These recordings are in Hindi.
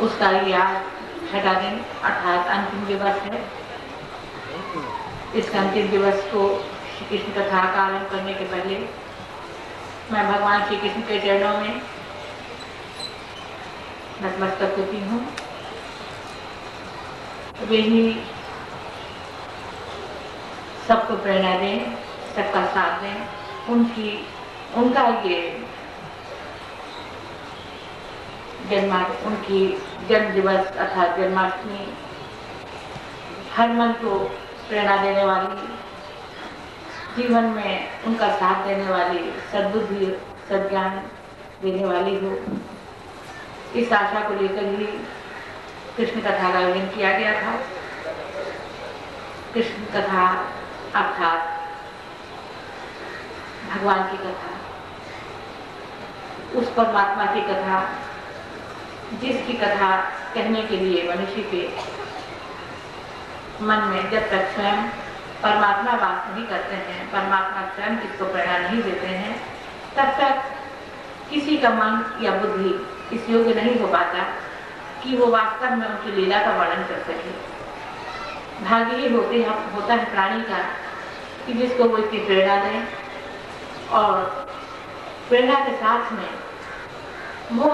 उसका ये आज 6वां दिन अर्थात अंतिम दिवस है। इस अंतिम दिवस को श्री कृष्ण कथा का आरंभ करने के पहले मैं भगवान श्री कृष्ण के चरणों में नतमस्तक होती हूँ। वे ही सबको प्रेरणा दें, सबका साथ दें। उनका ये उनकी जन्म दिवस अर्थात जन्माष्टमी हर मन को प्रेरणा देने वाली, जीवन में उनका साथ देने वाली, सद्बुद्धि सद्ज्ञान देने वाली हो, इस आशा को लेकर ही कृष्ण कथा का आयोजन किया गया था। कृष्ण कथा अर्थात भगवान की कथा, उस परमात्मा की कथा जिसकी कथा कहने के लिए मनुष्य के मन में जब तक स्वयं परमात्मा वास नहीं करते हैं, परमात्मा स्वयं जिसको प्रेरणा नहीं देते हैं, तब तक किसी का मन या बुद्धि इस योग्य नहीं हो पाता कि वो वास्तव में उनकी लीला का वर्णन कर सके। भाग्य ही होता है प्राणी का कि जिसको वो इतनी प्रेरणा दें और प्रेरणा के साथ में वो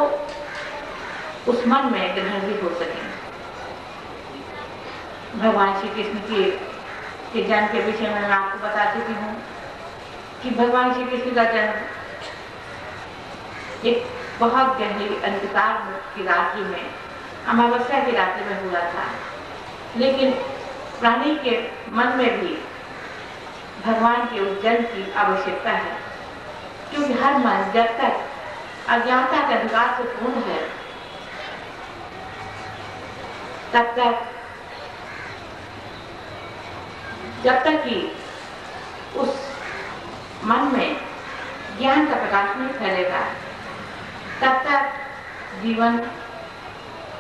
उस मन में ग्रहण भी हो सके। भगवान श्री कृष्ण के जन्म के विषय में मैं आपको बता चुकी हूँ कि भगवान श्री कृष्ण का जन्म एक बहुत गहरी अंधकार की रात्रि में, अमावस्या की रात्रि में हुआ था। लेकिन प्राणी के मन में भी भगवान के उस जन्म की आवश्यकता है, क्योंकि हर मन जब तक अज्ञानता के अंधकार से पूर्ण है तब तक, जब तक कि उस मन में ज्ञान का प्रकाश नहीं फैलेगा, तब तक जीवन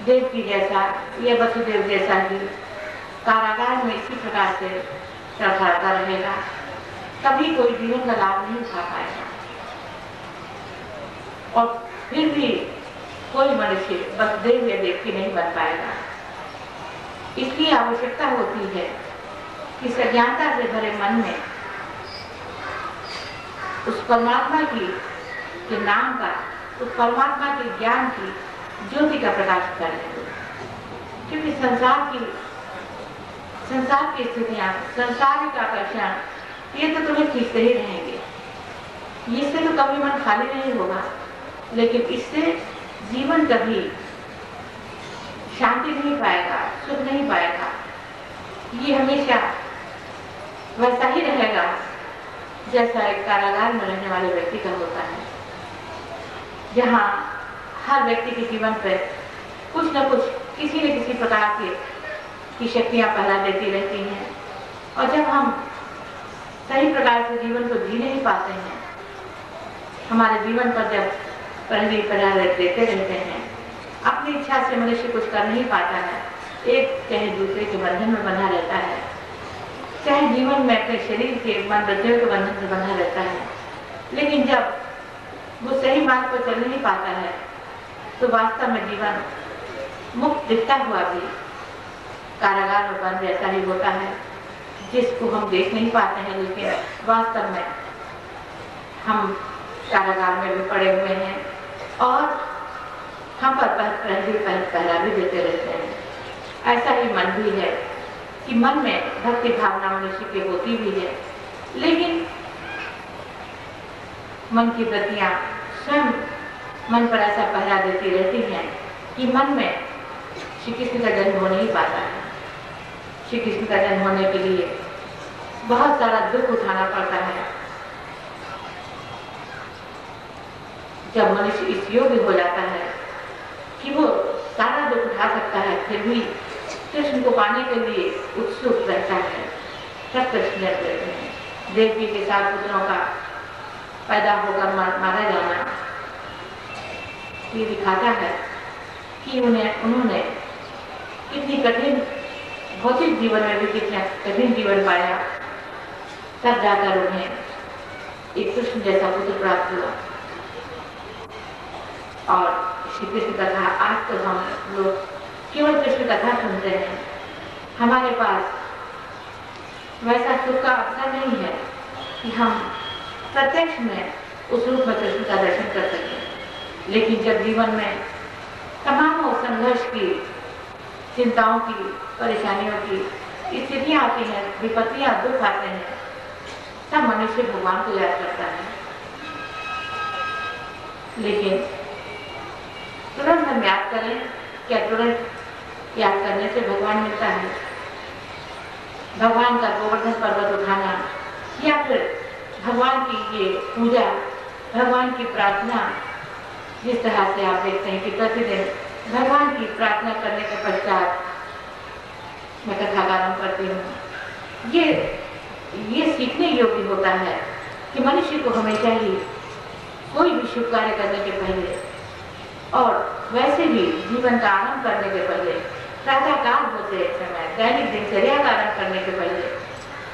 देव की जैसा या वसुदेव जैसा ही कारागार में इसी प्रकार से चलता रहेगा। कभी कोई जीवन का लाभ नहीं उठा पाएगा और फिर भी कोई मनुष्य वसुदेव या देव की नहीं बन पाएगा। इसलिए आवश्यकता होती है कि अज्ञानता से भरे मन में उस परमात्मा के नाम का, उस परमात्मा के ज्ञान की ज्योति का प्रकाश करें। क्योंकि संसार की स्थितियां, संसारिक आकर्षण, ये तो तुम्हें खींचते ही रहेंगे। इससे तो कभी मन खाली नहीं होगा, लेकिन इससे जीवन कभी शांति नहीं पाएगा, सुख नहीं पाएगा। ये हमेशा वैसा ही रहेगा जैसा एक कारागार में रहने वाले व्यक्ति का होता है, जहाँ हर व्यक्ति के जीवन पर कुछ न कुछ, किसी न किसी प्रकार की शक्तियाँ पहरा देती रहती हैं। और जब हम सही प्रकार से जीवन को जी नहीं पाते हैं, हमारे जीवन पर जब पहली प्रहार देते रहते हैं, अपनी इच्छा से मनुष्य कुछ कर नहीं पाता है, एक चाहे दूसरे के बंधन में बंधा रहता है, चाहे जीवन में अपने शरीर के मन बुद्धियों के बंधन से बंधा रहता है। लेकिन जब वो सही मार्ग पर चल नहीं पाता है तो वास्तव में जीवन मुक्त दिखता हुआ भी कारागार में बंद जैसा ही होता है, जिसको हम देख नहीं पाते हैं, लेकिन वास्तव में हम कारागार में भी पड़े हुए हैं और हम पर पहरा भी देते रहते हैं। ऐसा ही मन भी है कि मन में भक्ति भावना मनुष्य की होती भी है, लेकिन मन की वृत्तियां स्वयं मन पर ऐसा पहरा देती रहती हैं कि मन में श्री कृष्ण का जन्म हो नहीं पाता है। श्री कृष्ण का जन्म होने के लिए बहुत सारा दुख उठाना पड़ता है। जब मनुष्य इस योग्य हो जाता है कि वो सारा दुख उठा सकता है, फिर भी कृष्ण को पाने के लिए उत्सुक रहता है, सब कृष्ण रहते हैं। देवकी के 7 पुत्रों का पैदा होकर मारा जाना ये दिखाता है कि उन्होंने कितनी कठिन भौतिक जीवन में भी कितना कठिन जीवन पाया, तब जाकर उन्हें एक कृष्ण जैसा पुत्र प्राप्त हुआ। और श्री कृष्ण कथा। आज तो हम लोग केवल कृष्ण कथा सुनते हैं, हमारे पास वैसा सुख का अवसर नहीं है कि हम प्रत्यक्ष में उस रूप में कृष्ण का दर्शन कर सकें। लेकिन जब जीवन में तमाम संघर्ष की, चिंताओं की, परेशानियों की स्थितियां आती हैं, विपत्तियां, दुख आते हैं, तब मनुष्य भगवान को याद करता है। लेकिन तुरंत हम याद करें, क्या तुरंत याद करने से भगवान मिलता है? भगवान का गोवर्धन पर्वत उठाना या फिर भगवान की ये पूजा, भगवान की प्रार्थना, जिस तरह से आप देखते हैं कि प्रतिदिन भगवान की प्रार्थना करने के पश्चात मैं कथा का आरंभ करती हूँ। ये सीखने योग्य होता है कि मनुष्य को हमेशा ही कोई भी शुभ कार्य करने के पहले और वैसे भी जीवन का आरंभ करने के पहले, प्रातःकाल होते समय, दैनिक दिनचर्या का आरंभ करने के पहले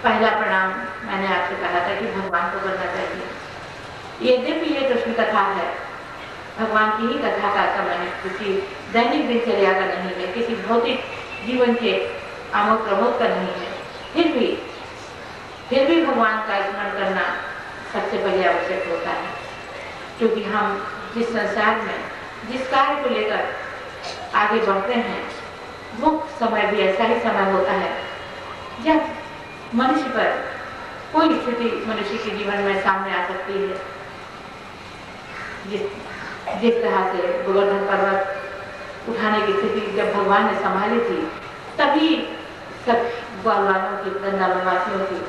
पहला प्रणाम मैंने आपसे कहा था कि भगवान को करना चाहिए। यद्यपि ये कृष्ण कथा है, भगवान की ही कथा का समय है, किसी दैनिक दिनचर्या का नहीं है, किसी भौतिक जीवन के आमोद प्रमोद का नहीं है, फिर भी भगवान का स्मरण करना सबसे पहले आवश्यक होता है। क्योंकि हम जिस संसार में जिस कार्य को लेकर आगे बढ़ते हैं, वो समय भी ऐसा ही समय होता है जब मनुष्य पर कोई स्थिति मनुष्य के जीवन में सामने आ सकती है। जिस तरह से गोवर्धन पर्वत उठाने की स्थिति जब भगवान ने संभाली थी, तभी सब ग्वालवालों की, वृंदावनवासियों की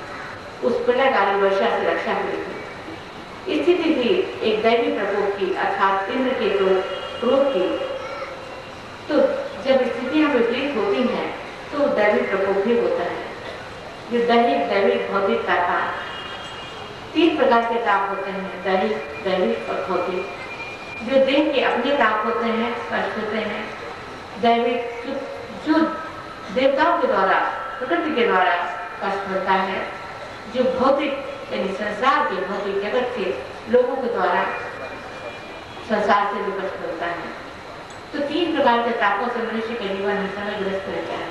उस प्रलयकालीन वर्षा से रक्षा हुई थी। स्थिति थी एक दैवी प्रकोप की, अर्थात इंद्र के क्रोध की। तो जब स्थितियां विपरीत होती हैं तो दैवी प्रकोप भी होता है। जो दैविक भौतिक ताप, 3 प्रकार के ताप होते हैं, दैविक और भौतिक। जो देह के अपने ताप होते हैं, कष्ट होते हैं। दैविक जो देवताओं के द्वारा, प्रकृति के द्वारा कष्ट होता है। जो भौतिक यानी संसार के, भौतिक जगत के लोगों के द्वारा संसार से भी कष्ट होता है। तो 3 प्रकार के तापों से मनुष्य का जीवन हर समय ग्रस्त रहता है।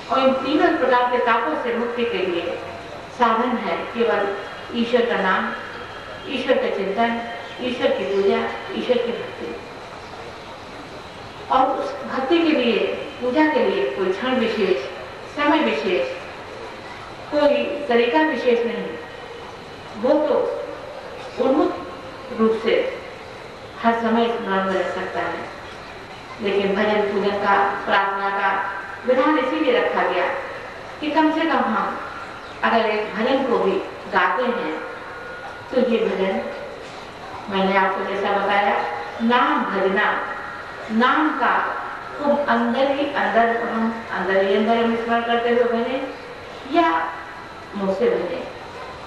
और इन तीनों प्रकार के तापों से मुक्ति के लिए साधन है केवल ईश्वर का नाम, ईश्वर का चिंतन, ईश्वर की पूजा, ईश्वर की भक्ति। और उस भक्ति के लिए, पूजा के लिए कोई क्षण विशेष, समय विशेष, कोई तरीका विशेष नहीं। वो तो उन्मुक्त रूप से हर समय स्मरण में रह सकता है। लेकिन भजन पूजन का, प्रार्थना का विधान इसीलिए रखा गया कि कम से कम हम अगर एक भजन को भी गाते हैं तो ये भजन, मैंने आपको जैसा बताया, नाम भजना, नाम का खूब अंदर ही अंदर हम स्मरण करते हुए भजे या मुंह से भजे।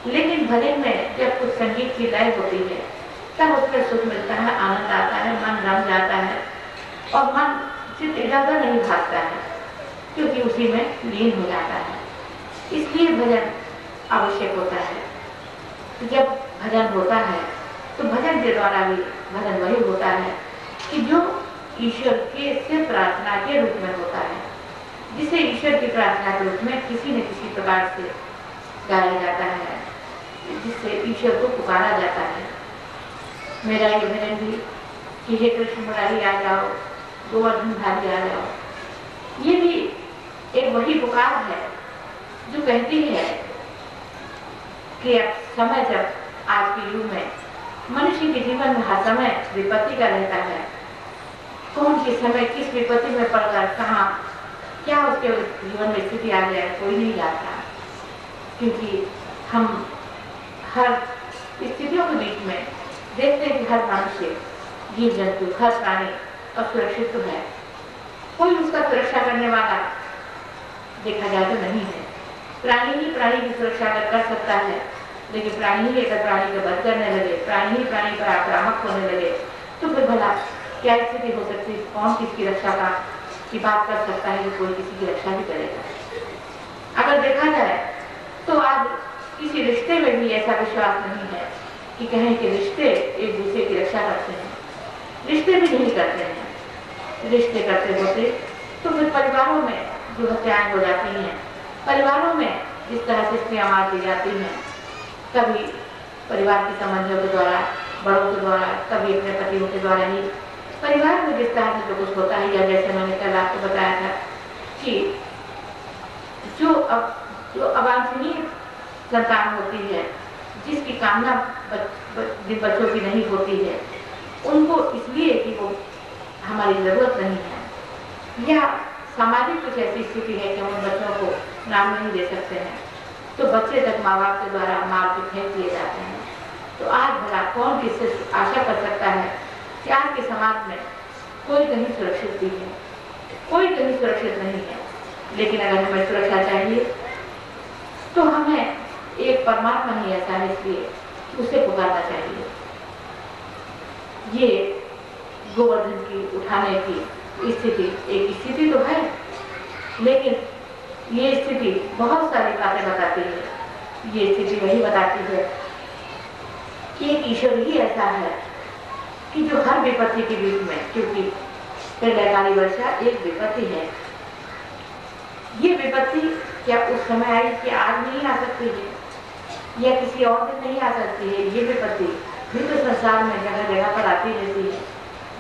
लेकिन भजन में जब कुछ संगीत की लय होती है तब उसमें सुख मिलता है, आनंद आता है, मन रम जाता है और मन चित्त इधर नहीं भागता है, क्योंकि उसी में लीन हो जाता है। इसलिए भजन आवश्यक होता है। तो जब भजन होता है तो भजन के द्वारा भी भजन वही होता है कि जो ईश्वर के से प्रार्थना के रूप में होता है, जिसे ईश्वर की प्रार्थना के रूप में किसी न किसी प्रकार से गाया जाता है, जिससे ईश्वर को पुकारा जाता है। मेरा ये भजन भी कि हे कृष्ण मुरारी आ जाओ, गोवर्धन धारी आ जाओ, ये भी एक वही पुकार है जो कहती है कि अब समय, जब आज के युग में मनुष्य के जीवन में हर समय विपत्ति का रहता है, कौन किस समय किस विपत्ति में पड़कर कहाँ क्या उसके जीवन में स्थिति आ जाए कोई नहीं जानता। क्योंकि हम हर स्थितियों के बीच में देखते हैं कि हर मनुष्य, जीव जंतु, हर प्राणी असुरक्षित तो है, कोई उसका सुरक्षा करने वाला देखा जाए तो नहीं है। प्राणी ही प्राणी की सुरक्षा कर सकता है, लेकिन प्राणी ही अगर प्राणी का वध करने लगे, प्राणी ही प्राणी पर आक्रामक होने लगे, तो फिर भला क्या स्थिति हो सकती है? कौन किसकी रक्षा की बात कर सकता है कि कोई किसी की रक्षा भी करेगा? अगर देखा जाए तो आज किसी रिश्ते में भी ऐसा विश्वास नहीं है कि कहें कि रिश्ते एक दूसरे की रक्षा करते हैं। रिश्ते भी नहीं करते हैं। रिश्ते करते होते तो फिर परिवारों में जो हत्याएं हो जाती हैं, परिवारों में जिस तरह से स्त्रियां मार दी जाती हैं, कभी परिवार के संबंधियों के द्वारा, बड़ों के द्वारा, कभी अपने पतियों के द्वारा ही, परिवार में जिस तरह से जो कुछ होता है, या जैसे मैंने कल आपको बताया था कि जो अवांछनीय संतान होती है, जिसकी कामना बच्चों की नहीं होती है, उनको इसलिए कि वो हमारी जरूरत नहीं है, या सामाजिक कुछ ऐसी स्थिति है कि हम उन बच्चों को नाम नहीं दे सकते हैं, तो बच्चे तक माँ बाप के द्वारा मार के फेंक दिए जाते हैं। तो आज भला कौन किससे आशा कर सकता है कि आज के समाज में कोई कहीं सुरक्षित भी है, कोई कहीं सुरक्षित नहीं है। लेकिन अगर हमें सुरक्षा चाहिए तो हमें एक परमात्मा ही ऐसा है, इसलिए उसे पुकारना चाहिए। ये गोवर्धन की उठाने की स्थिति एक स्थिति तो है, लेकिन ये स्थिति बहुत सारी बातें बताती है। ये स्थिति वही बताती है कि एक ईश्वर ही ऐसा है कि जो हर विपत्ति के बीच में, क्योंकि प्रलयकाली वर्षा एक विपत्ति है, ये विपत्ति क्या उस समय आई कि आज नहीं आ सकती है, या किसी और दिन नहीं आ सकती है। ये विपत्ति भी तो संसार में जगह जगह पर आती रहती है।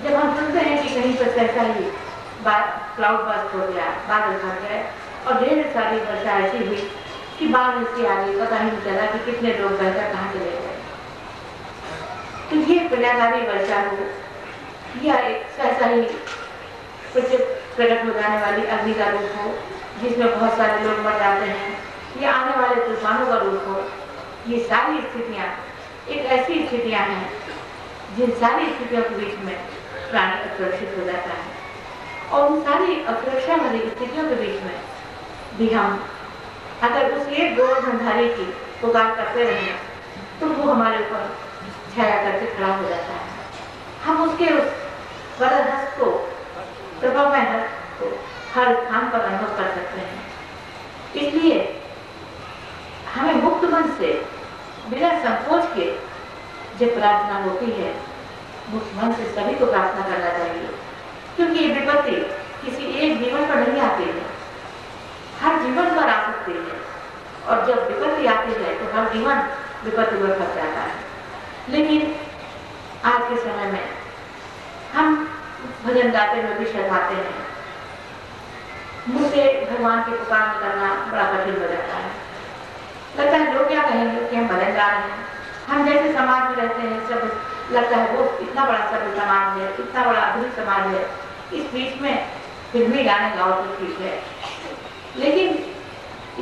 जब हम सुनते हैं कि कहीं पर ऐसा ही क्लाउड बस्ट हो गया, बादल फट गए और ढेर सारी वर्षा ऐसी हुई कि बाढ़ ऐसी आ गई, पता ही नहीं चला कि कितने लोग बहकर कहाँ चले गए। तो ये प्रलयकारी वर्षा हो या एक ऐसा ही प्रकट हो जाने वाली अग्नि का रूप हो जिसमें बहुत सारे लोग मर जाते हैं, या आने वाले तूफानों का रूप हो, ये सारी स्थितियाँ एक ऐसी स्थितियाँ हैं जिन सारी स्थितियों के बीच में प्राणी असुरक्षित हो जाता है। और उन सारी असुरक्षा वाली स्थितियों के बीच में भी हम अगर उस एक गोवर्धनधारी की पुकार करते रहे तो वो हमारे ऊपर छाया करके खड़ा हो जाता है। हम उसके उस वरद हस्त को, कृपामय हस्त को हर स्थान पर अनुभव कर सकते हैं। इसलिए हमें मुक्त मन से, बिना संकोच के जब प्रार्थना होती है, मुक्त मन से सभी को प्रार्थना करना चाहिए, क्योंकि ये विपत्ति किसी एक जीवन पर नहीं आती है, हर जीवन पर आ सकती है। और जब विपत्ति आती है तो हर जीवन विपत्ति में फंस जाता है। लेकिन आज के समय में हम भजन गाते हुए भी शर्माते हैं, मुँह से भगवान की पुकार निकलना बड़ा कठिन हो जाता है। लगता है लोग क्या कहेंगे कि हम भजन गा रहे हैं। हम जैसे समाज में रहते हैं, सब लगता है वो इतना बड़ा सभ्य समाज है, इतना बड़ा आधुनिक समाज है, इस बीच में फिल्मी गाने गाओ तो ठीक है। लेकिन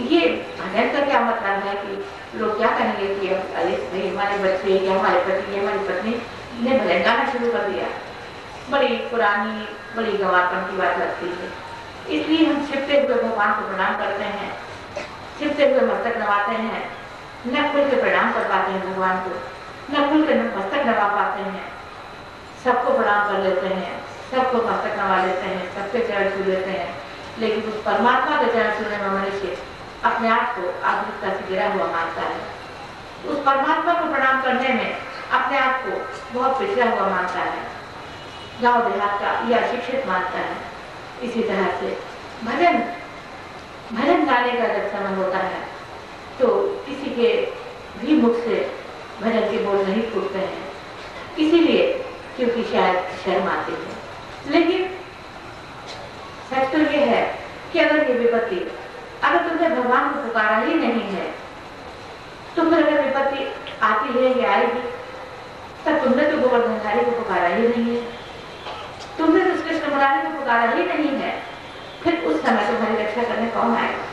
ये भजन का क्या मतलब है कि लोग क्या कहेंगे कि अरे हमारे बच्चे या हमारे पति या हमारी पत्नी ने भजन गाना शुरू कर दिया। बड़ी पुरानी, बड़ी गंवारपन की बात लगती है। इसलिए हम छिपते हुए भगवान को प्रणाम करते हैं, छिपते हुए मस्तक नवाते हैं, न खुल के प्रणाम कर पाते हैं भगवान को, न खुल के मस्तक नवा पाते हैं। सबको प्रणाम कर लेते हैं, सबको मस्तक नवा लेते हैं, सबके चरण छू लेते हैं, लेकिन उस परमात्मा के चरण छूने में मनुष्य अपने आप को आधुनिकता से गिरा हुआ मानता है। उस परमात्मा को प्रणाम करने में अपने आप को बहुत पिछड़ा हुआ मानता है, गांव देहात का या शिक्षित मानता है। इसी तरह से भजन गाने का जब समय होता है तो किसी के भी मुख से भजन के बोल नहीं फूटते हैं, इसीलिए क्योंकि शायद शर्म आती है। लेकिन सच तो ये है कि अगर ये विपत्ति, अगर तुमने भगवान को पुकारा ही नहीं है, तो फिर अगर विपत्ति आती है या आएगी, तब तुमने तो गोवर्धनधारी को पुकारा ही नहीं है, तुमने तो कृष्ण मुरारी को पुकारा ही नहीं है, फिर उस समय तुम्हारी रक्षा करने कौन आएगा?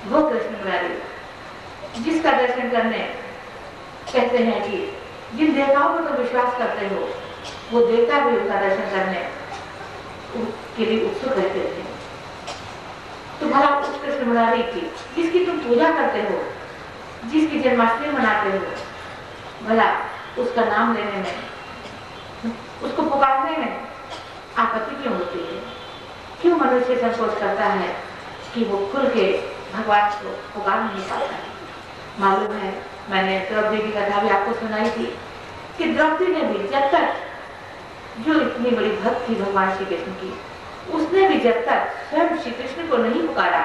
वो कृष्ण मुरारी जिसका दर्शन करने कहते हैं कि जिन देवताओं को तुम विश्वास करते हो, वो देवता भी उनका दर्शन करने के लिए उत्सुक रहते थे। तो भला उस कृष्ण मुरारी की जिसकी तुम पूजा करते हो, जिसकी जन्माष्टमी मनाते हो, भला उसका नाम लेने में, उसको पुकारने में आपत्ति क्यों होती है? क्यों मनुष्य संकोच करता है कि वो खुल के भगवान को पुकार नहीं पाता है? मालूम है, मैंने द्रौपदी की कथा भी आपको सुनाई थी कि द्रौपदी ने भी जब तक जो इतनी बड़ी भक्त थी भगवान श्री कृष्ण की, उसने भी जब तक स्वयं श्री कृष्ण को नहीं पुकारा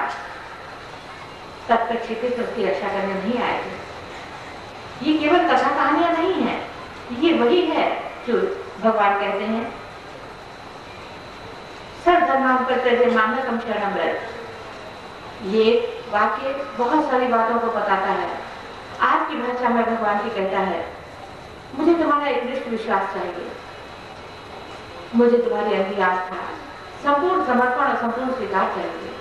तब तक श्री कृष्ण उसकी रक्षा करने नहीं आए थे। ये केवल कथा कहानियां नहीं है, ये वही है जो भगवान कहते हैं सर्वधर्मां प्रत्यजे मामकं शरणं व्रज। ये वाक्य बहुत सारी बातों को बताता है। आज की भाषा में भगवान की कहता है, मुझे तुम्हारा एक दृढ़ विश्वास चाहिए, मुझे तुम्हारी अंधी आस्था, संपूर्ण समर्पण और संपूर्ण स्वीकार चाहिए।